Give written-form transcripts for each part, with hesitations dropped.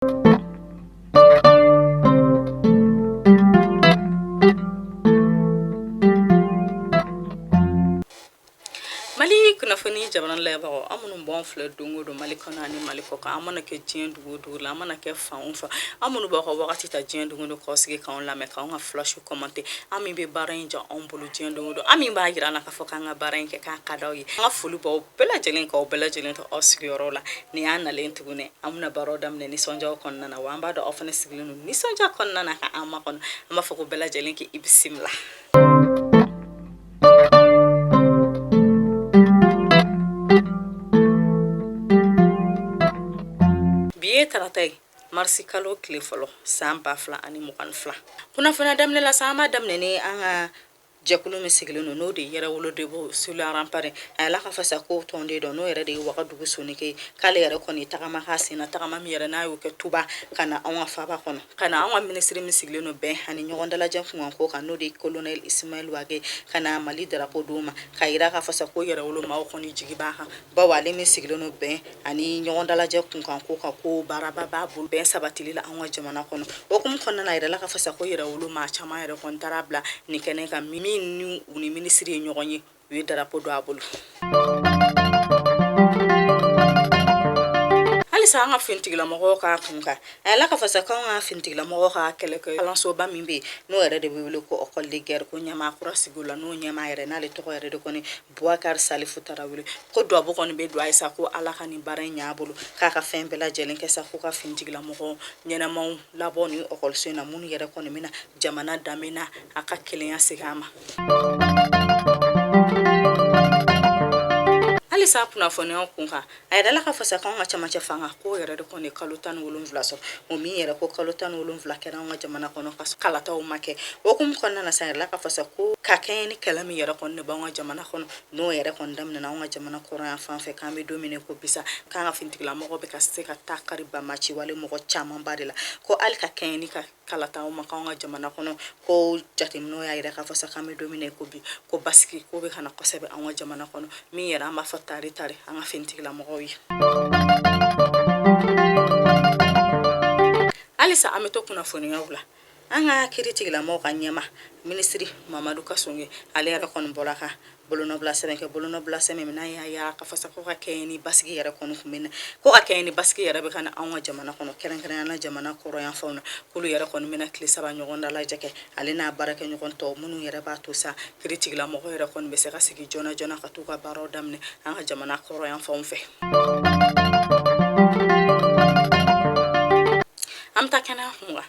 Mali kunnafoni jamana layɛbagaw an minnu b'an filɛ don o don Mali kɔnɔ ani Mali kɔ kan an mana kɛ diɲɛ dugu o dugu la an mana kɛ fan o fan an minnu b'aw ka wagati ta diɲɛ don o don k'aw sigi k'anw lamɛn k'anw ka flash commenter an min bɛ baara in jɔ anw bolo diɲɛ don o don an min b'a yira an na k'a fɔ k'an ka baara in kɛ k'a ka d'aw ye an ka foli b'aw bɛɛ lajɛlen k'aw bɛɛ lajɛlen to aw sigiyɔrɔ la nin y'an nalen tuguni an bɛna baaraw daminɛ nisɔndiyaw kɔnɔna na wa an b'a dɔn aw fana sigilen don nisɔndiya kɔnɔna na k'an makɔnɔ an b'a fɔ ko bɛɛ lajɛlen k'i bisimila. Biye tarata ye marisi kalo tile fɔlɔ san 2022 kunnafoniya daminɛ la sa an b'a daminɛ ni an ka jɛkulu min sigilen don n'o de yɛrɛ wolodebo Sule Aranpare a yɛlɛ ka fasa ko tɔnden dɔ n'o yɛrɛ de ye Wagadugu Sonike k'ale yɛrɛ kɔni tagama k'a sen na tagama min yɛrɛ n'a y'o kɛ Tuba ka na anw ka faaba kɔnɔ ka na anw ka minisiri min sigilen don bɛn ani ɲɔgɔn dalajɛ kunkan ko kan n'o de ye colonel Ismail Wage ka na Mali drapeau d'o ma k'a yira ka fasa ko yɛrɛ wolo maaw kɔni jigi b'a kan bawo ale min sigilen don bɛn ani ɲɔgɔn dalajɛ kunkan ko kan ko baaraba b'a bolo bɛn sabatili la anw ka jamana kɔnɔ o hukumu kɔnɔna na a yɛrɛ la ka fasa ko yɛrɛ wolo maa caman yɛrɛ kɔni taara bila nin kɛnɛ kan min ni u ni minisiri ye ɲɔgɔn ye u ye drapeau don a bolo. Halisa an ka finitigilamɔgɔw ka kunkan a yɛlɛ ka fasa k'anw ka finitigilamɔgɔw ka kɛlɛkɛ kalansoba min bɛ yen n'o yɛrɛ de bɛ wele ko école de guerre ko ɲɛmaa kura sigi o la n'o ɲɛmaa yɛrɛ n'ale tɔgɔ yɛrɛ de kɔni Boubacar Salifu Tarawele ko duwawu kɔni bɛ don a ye sa ko ala ka nin baara in ɲɛ a bolo k'a ka fɛn bɛɛ lajɛlen kɛ sa ko ka finitigilamɔgɔw ɲɛnamaw labɔ ni école in na minnu yɛrɛ kɔni bɛna jamana danbe na a ka kelenya segin a ma. Halisa kunnafoniyaw kunkan a yɛrɛ la ka fasa k'anw ka camancɛ fanga ko yɛrɛ de kɔni kalo 17 sɔrɔ o min yɛrɛ ko kalo 17 kɛra anw ka jamana kɔnɔ ka kalataw ma kɛ o hukumu kɔnɔna na sa yɛrɛ la ka fasa ko ka kɛɲɛ ni kɛlɛ min yɛrɛ kɔni de b'anw ka jamana kɔnɔ n'o yɛrɛ kɔni daminɛna anw ka jamana kɔrɔyan fan fɛ k'an bɛ don min ko bisa k'an ka finitigilamɔgɔ bɛ ka se ka taa kari bamaci wale mɔgɔ camanba de la ko hali ka kɛɲɛ ni ka kalataw ma k'anw ka jamana kɔnɔ ko jateminɛw y'a yira k'a fɔ sa k'an bɛ don min ko bi ko basigi ko bɛ ka na kosɛbɛ anw ka jamana kɔnɔ min yɛrɛ an b'a fɔ tari an ka finitigilamɔgɔw ye. Halisa an bɛ to kunnafoniyaw la an ka kiiritigilamɔgɔw ka ɲɛma minisiri Mamadu Kasonge ale yɛrɛ kɔni bɔra ka bolonɔbila sɛbɛn kɛ bolonɔbila sɛbɛn min n'a y'a ka fasa ko ka kɛɲɛ ni basigi yɛrɛ kɔni kun bɛ na ko ka kɛɲɛ ni basigi yɛrɛ bɛ ka na anw ka jamana kɔnɔ kɛrɛnkɛrɛnnenya jamana kɔrɔyan fanw na k'olu yɛrɛ kɔni bɛna tile 3 ɲɔgɔn dalajɛ kɛ ale n'a baarakɛ ɲɔgɔn tɔw minnu yɛrɛ b'a to sa kiiritigilamɔgɔ yɛrɛ kɔni bɛ se ka sigi joona joona ka t'u ka baaraw daminɛ an ka jamana kɔrɔyan fanw fɛ. An bɛ taa kɛnɛya kunkan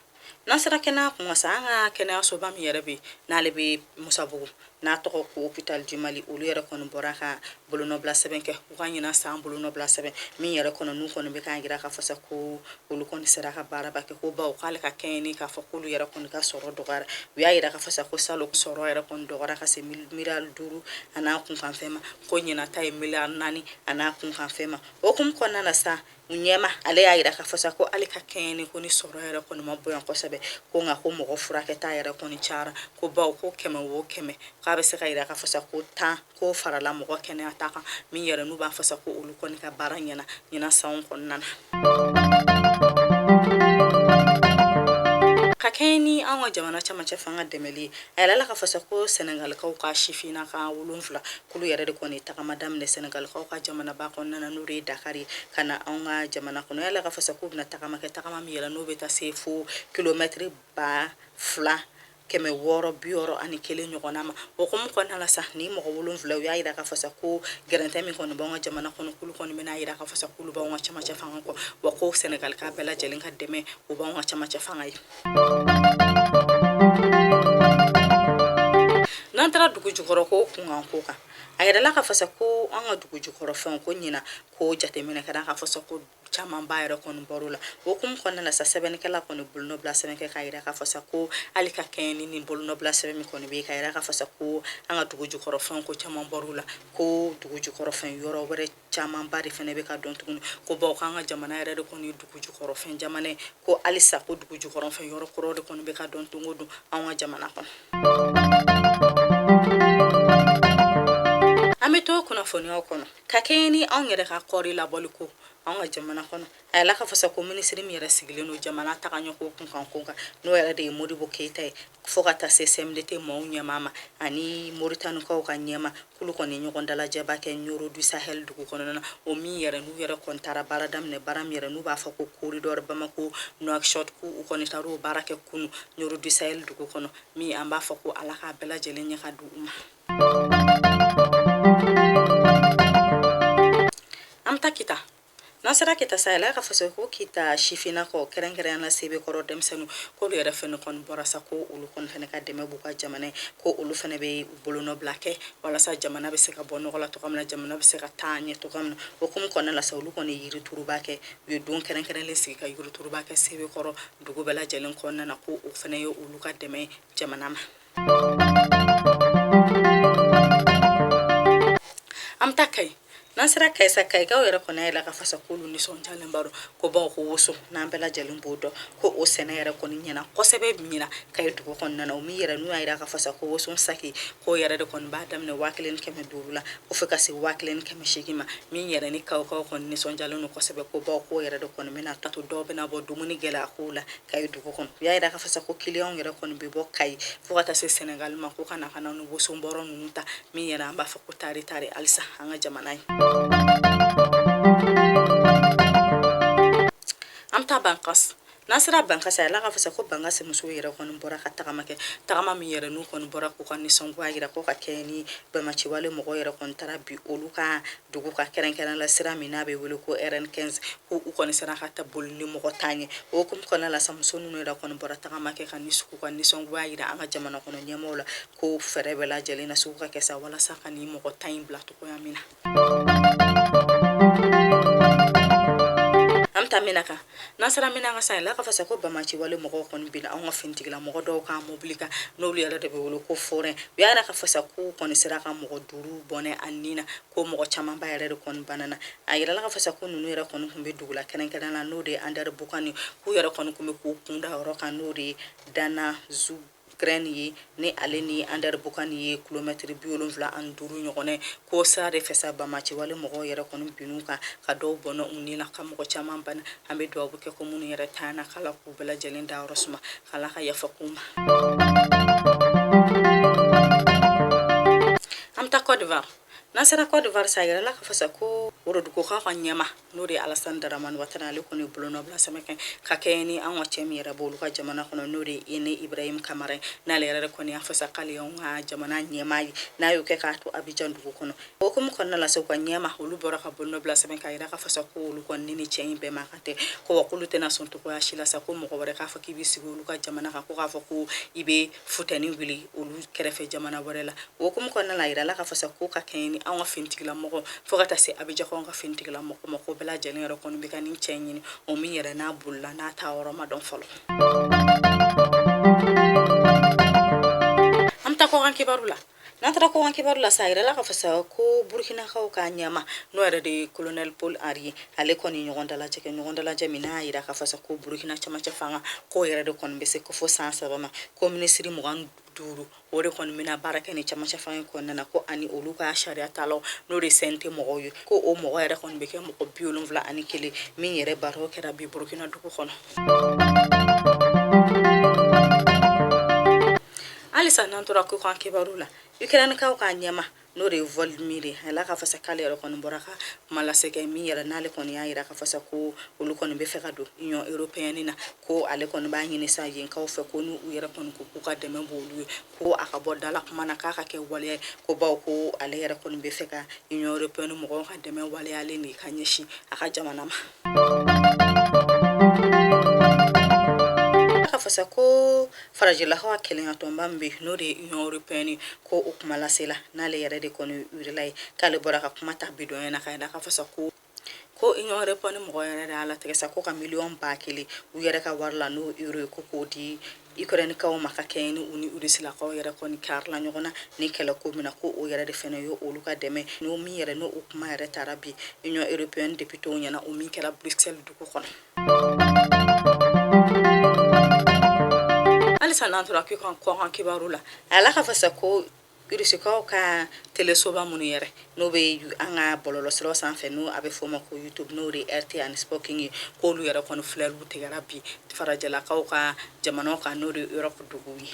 n'an sera kɛnɛya kunkan sa an ka kɛnɛyasoba min yɛrɛ bɛ n'ale bɛ Musabugu n'a tɔgɔ ko hôpital du Mali olu yɛrɛ kɔni bɔra ka bolonɔbila sɛbɛn kɛ u ka ɲina san bolonɔbila sɛbɛn min yɛrɛ kɔnɔ n'u kɔni bɛ k'a jira k'a fɔ sa ko olu kɔni sera ka baaraba kɛ ko bawo k'ale ka kɛɲɛ ni k'a fɔ k'olu yɛrɛ kɔni ka sɔrɔ dɔgɔyara u y'a jira k'a fɔ sa ko salo sɔrɔ yɛrɛ kɔni dɔgɔyara ka se miliyari 5 a n'a kunkanfɛn ma ko ɲina ta ye miliyari 4 a n'a kunkanfɛn ma o hukumu kɔnɔna na sa ɲɛma ale y'a jira k'a fɔ sa ko ale ka kɛɲɛ ni ko ni sɔrɔ yɛrɛ kɔni ma bonya kosɛbɛ ko nka ko mɔgɔ furakɛta yɛrɛ kɔni cayara ko bawo ko 100 o 100 k'a bɛ se ka jira k'a fɔ sa ko 10 ko farala mɔgɔ kɛnɛya ta kan min yɛrɛ n'u b'a fɔ sa ko olu kɔni ka baara ɲɛna sanw kɔnɔna na. Ka kɛɲɛ ni an ka jamana camancɛ fanga dɛmɛli a yɛrɛ la ka fɔ sa ko Senegalikaw ka sifinnaka 7 k'olu yɛrɛ de kɔni tagama daminɛ Senegalikaw ka jamanaba kɔnɔna na n'o de ye Dakar ye ka na anw ka jamana kɔnɔ yala ka fɔ sa k'u bɛna tagama kɛ tagama min yɛrɛ n'o bɛ taa se fo kilomɛtiri 2661 ɲɔgɔnna ma o hukumu kɔnɔna la sa ni mɔgɔ 7 u y'a jira k'a fɔ sa ko gɛrɛntɛ min kɔni b'anw ka jamana kɔnɔ k'olu kɔni bɛna jira k'a fɔ sa k'olu b'anw ka camancɛ fanga kɔ wa ko Senegalika bɛɛ lajɛlen ka dɛmɛ o b'anw ka camancɛ fanga ye. N'an taara dugu jukɔrɔ ko kunkan ko kan a yɛrɛ la ka fɔ sa ko an ka dugu jukɔrɔ fɛnw ko ɲina ko jateminɛ kɛra k'a fɔ sa ko caman ba yɛrɛ kɔni bɔr'o la o hukumu kɔnɔna na sa sɛbɛnnikɛla kɔni bolonɔbila sɛbɛn kɛ k'a jira k'a fɔ sa ko hali ka kɛɲɛ ni nin bolonɔbila sɛbɛn min kɔni bɛ yen k'a jira k'a fɔ sa ko an ka dugu jukɔrɔ fɛnw ko caman bɔr'o la ko dugu jukɔrɔ fɛn yɔrɔ wɛrɛ camanba de fɛnɛ bɛ ka dɔn tuguni ko bawo k'an ka jamana yɛrɛ de kɔni ye dugu jukɔrɔ fɛn jamana ye ko halisa ko dugu jukɔrɔ fɛn yɔrɔ kɔrɔ de kɔni bɛ ka dɔn don o don an ka jamana kɔnɔ. An Ame to kunnafoniyaw kono ka kɛ ni anw yɛrɛ ka kɔri labɔli ko anw ka jamana kɔnɔ a yɛlɛ ka fasa ko minisiri min yɛrɛ sigilen don jamana tagaɲɛ ko kunkan n'o yɛrɛ de ye Modibo Keyita ye fo ka taa se CMDT maaw ɲɛmaa ma ani Moritanikaw ka ɲɛma k'olu kɔni ɲɔgɔn dalajɛba kɛ Nioro du Sahel dugu kɔnɔna na o min yɛrɛ n'u yɛrɛ kɔni taara baara daminɛ baara min yɛrɛ n'u b'a fɔ ko corridor Bamako Nouakchott k'u kɔni taara o baara kɛ kunu Nioro du Sahel dugu kɔnɔ min an b'a fɔ ko Ala k'a bɛɛ lajɛlen ɲɛ ka di u ma. Amta kita nasira kita sayla ka faso ko kita shifina ko kɛrɛnkɛrɛnya la sebe kɔrɔ denmisɛnnu ko olu yɛrɛ fɛnɛ kɔni bɔra sa ko olu kɔni fɛnɛ ka dɛmɛ b'u ka jamana ko olu fɛnɛ bɛ bolonɔ bila kɛ walasa jamana bɛ se ka bɔ nɔgɔ la togo min na jamana bɛ se ka taa ɲɛ togo min na o kuma kɔnɔna la sa olu kɔni yiri turuba kɛ u ye don kɛrɛnkɛrɛnlen sigi ka yiri turuba kɛ sebe kɔrɔ dugu bɛɛ lajɛlen kɔnɔna na ko o fɛnɛ ye olu ka dɛmɛ jamana ma. Amta kai nasira kaisa kai ka yɛrɛ kɔni yɛlɛ ka fasa k'olu nisɔndiyalen baro ko baw ko woso n'an bɛɛ lajɛlen b'o dɔn ko o sɛnɛ yɛrɛ kɔni ɲɛna kosɛbɛ ɲɛna ka ye dugu kɔnɔna na o min yɛrɛ n'u y'a yira ka fasa ko woso saki ko yɛrɛ de kɔni b'a daminɛ 1500 la ko fo ka se 1800 ma min yɛrɛ ni kaw kɔni nisɔndiyalen don kosɛbɛ ko baw ko yɛrɛ de kɔni bɛna tato dɔw bɛna bɔ dumuni gɛlɛya ko la ka ye dugu kɔnɔ u y'a yira ka fasa ko client yɛrɛ kɔni bɛ bɔ Kayi fo ka taa se Senegal ma ko kana ni woso bɔrɔ ninnu ta min yɛrɛ an b'a fɔ ko tari alisa an ka jamana ye. Amta bankas nasira bankas ay la ka fasa ko bankas muso yɛrɛ kɔni bɔra ka tagama kɛ tagama min yɛrɛ n'u kɔni bɔra ko ka nisɔngoya yira ko ka kɛ ni bɛmaciwale mɔgɔ yɛrɛ kɔni taara bi olu ka dugu ka kɛrɛnkɛrɛn la sira min n'a bɛ wele ko RN15 ko u kɔni sera ka ta boli ni mɔgɔ tan ye o kuma kɔnɔna la sa muso ninnu yɛrɛ kɔni bɔra tagama kɛ ka nisɔngoya yira an ka jamana kɔnɔ ɲɛmɔgɔw la ko fɛɛrɛ bɛɛ lajɛlen na sugu ka kɛ sa walasa ka ni mɔgɔ tan in bila togoya min na. Amta minaka nasara minanga sa la ka fasa ko bamaci wale mɔgɔ kɔni bina an ka fintigila mɔgɔ dɔw ka mobili ka n'olu yɛrɛ de bɛ wolo ko forin u y'a ka fasa ko kɔni sera ka mɔgɔ duuru bɔnɛ a nina ko mɔgɔ caman ba yɛrɛ de kɔni banana a yɛrɛ la ka fasa ko ninnu yɛrɛ kɔni kun bɛ dugu la kɛrɛnkɛrɛn la n'o de Andar Bukani k'u yɛrɛ kɔni kun bɛ k'u kunda yɔrɔ kan n'o de Dana Zu Green ye ni ale ni Andar Bukani ye kilomɛtiri 75 ɲɔgɔn ko sira de fɛ sa bamaci wale mɔgɔ yɛrɛ kɔni binu ka dɔw bɔnɔ u ni na ka mɔgɔ caman bana an bɛ dugawu kɛ ko minnu yɛrɛ taa na kala k'u bɛɛ lajɛlen da yɔrɔ suma kala ka yafa k'u ma. An bɛ taa Côte d'Ivoire n'an sera Côte d'Ivoire sa yɛrɛ la ka fasa ko worodugukaw ka ɲɛma n'o de ye Alassane Dramane Ouattara ale kɔni bolonɔ bila sɛmɛkɛ ka kɛ ni an ka cɛ min yɛrɛ b'olu ka jamana kɔnɔ n'o de ye Ine Ibrahim Kamara n'ale yɛrɛ de kɔni y'a fasa k'ale y'anw ka jamana ɲɛma ye n'a y'o kɛ k'a to Abidjan dugu kɔnɔ o hukumu kɔnɔna la sa u ka ɲɛma olu bɔra ka bolonɔ bila sɛmɛ k'a yira ka fasa ko olu kɔni ni cɛ in bɛɛ ma ka tɛ ko wa k'olu tɛna sɔn togoya si la sa ko mɔgɔ wɛrɛ k'a fɔ k'i bɛ sigi olu ka jamana kan ko k'a fɔ ko i bɛ futɛni wuli olu kɛrɛfɛ jamana wɛrɛ la o hukumu kɔnɔna la a yira la ka fasa ko ka kɛ ni an ka fintigila mɔgɔ fo ka taa se Abidjan ka fintigila mɔgɔ ma ko bɛɛ lajɛlen yɛrɛ kɔni bɛ ka ni cɛ ɲini o min yɛrɛ n'a bolila n'a taa yɔrɔ ma dɔn fɔlɔ. An bɛ taa kɔkan kibaru la n'an taara kɔkan kibaru la sa a yɛrɛ la ka fasa ko Burkinakaw ka ɲɛma n'o yɛrɛ de ye Colonel Paul Henri ale kɔni ɲɔgɔn dalajɛ min n'a yira ka fasa ko Burkina camancɛ fanga ko yɛrɛ de kɔni bɛ se ko fo san 3 ma ko minisiri 25 o de kɔni bɛna baara kɛ ni camancɛ fanga kɔnɔna na ko ani olu ka sariya talaw n'o de CNT mɔgɔw ye ko o mɔgɔ yɛrɛ kɔni bɛ kɛ mɔgɔ 71 min yɛrɛ baro kɛra bi Burkina dugu kɔnɔ. Alisa n'an tora kɔkan kibaru la Ukrainekaw ka ɲɛma n'o de ye Volodymyr ala ka fasa k'ale yɛrɛ kɔni bɔra ka kuma lase kɛ min yɛrɛ n'ale kɔni y'a yira ka fasa ko olu kɔni bɛ fɛ ka don Union Européenne na ko ale kɔni b'a ɲini sa yenkaw fɛ ko n'u yɛrɛ kɔni ko k'u ka dɛmɛ b'olu ye ko a ka bɔ dala kuma na k'a ka kɛ waleya ko baw ko ale yɛrɛ kɔni bɛ fɛ ka Union Européenne mɔgɔw ka dɛmɛ waleyalen de ka ɲɛsin a ka jamana ma. Ka fasa ko farajilakaw kɛlɛnya tɔnba min bɛ n'o de ye Union Européenne ko o kuma lasela n'ale yɛrɛ de kɔni wulila ye k'ale bɔra ka kuma ta bidɔn na ka yira ka fasa ko Union Européenne mɔgɔ yɛrɛ de ala tigɛ sa ko ka 1,000,000 u yɛrɛ ka wari la n'o euro ye ko k'o di Ukrainekaw ma ka kɛ ni u ni Rusilakaw yɛrɛ kɔni karila ɲɔgɔn na ni kɛlɛ ko min na ko o yɛrɛ de fɛnɛ ye olu ka dɛmɛ n'o min yɛrɛ n'o kuma yɛrɛ taara bi Union Européenne députéw ɲɛna o min kɛra Bruxelles dugu kɔnɔ. Alisa n'an tora kɔkan kibaru la a yɛlɛ ka fasa ko irisikaw ka telesoba munu yɛrɛ n'o be an ka bɔlɔlɔsiraw sanfɛ n'o a bɛ fɔ o ma ko YouTube n'o de RT and Spoken ye k'olu yɛrɛ kɔni filɛliw tigɛra bi farajɛlakaw ka jamanaw kan n'o de Europe duguw ye.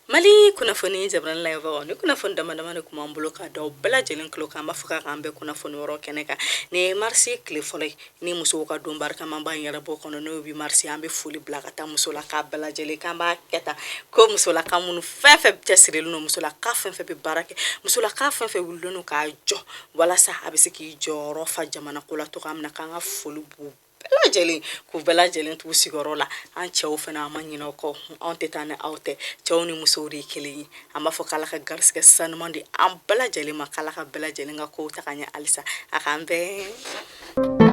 Mali kunnafoni jabran layɛbagaw ni kunnafoni damadama de kuma bolo ka da bɛɛ lajɛlen tulo kan b'a fɔ k'an bɛ kunnafoni yɔrɔ kɛnɛ kan ni marsi tile fɔlɔ ni musow ka don barikaman b'a yɛrɛ bɔ kɔnɔ n'o bi marsi an bɛ foli bila ka taa musola ka bɛɛ lajɛlen kan b'a kɛ tan ko musola ka minnu fɛn fɛn cɛsirilen don musola ka fɛn fɛn bɛ baara kɛ musola ka fɛn fɛn wulilen don k'a jɔ walasa a bɛ se k'i jɔyɔrɔ fa jamana ko la togoya min na k'an ka foli b'u bɛɛ lajɛlen k'u bɛɛ lajɛlen t'u sigiyɔrɔ la an cɛw fana an ma ɲinɛ o kɔ anw tɛ taa ni aw tɛ cɛw ni musow de ye kelen ye an b'a fɔ k'ala ka garisigɛ sanuman di an bɛɛ lajɛlen ma k'ala ka bɛɛ lajɛlen ka kow ta ka ɲɛ halisa a k'an bɛɛ